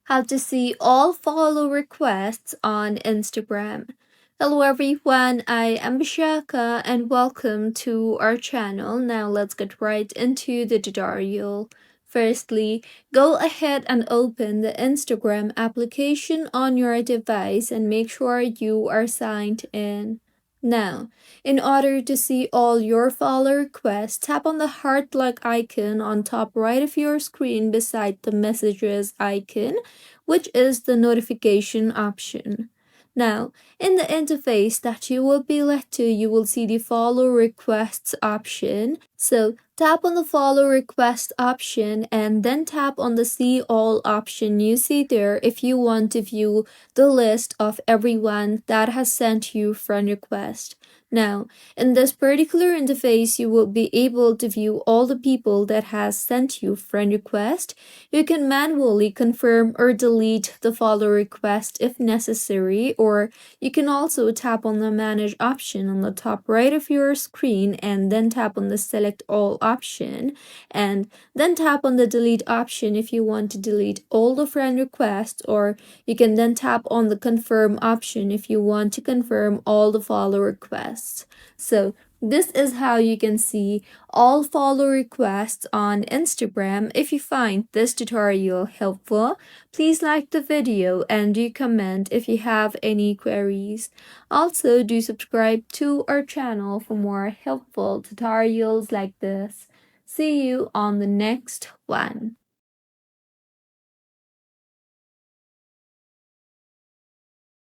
how to see all follow requests on Instagram. Hello everyone, I am Bishaka and welcome to our channel. Now let's get right into the tutorial. Firstly, go ahead and open the Instagram application on your device and make sure you are signed in. Now, in order to see all your follow requests, tap on the heart-like icon on top right of your screen beside the messages icon, which is the notification option. Now, in the interface that you will be led to, you will see the follow requests option. So tap on the follow request option and then tap on the see all option you see there if you want to view the list of everyone that has sent you friend request. Now, in this particular interface, you will be able to view all the people that has sent you friend request. You can manually confirm or delete the follow request if necessary, or you can also tap on the manage option on the top right of your screen and then tap on the select all option and then tap on the delete option if you want to delete all the friend requests, or you can then tap on the confirm option if you want to confirm all the follow requests. So this is how you can see all follow requests on Instagram. If you find this tutorial helpful, please like the video and do comment if you have any queries. Also, do subscribe to our channel for more helpful tutorials like this. See you on the next one.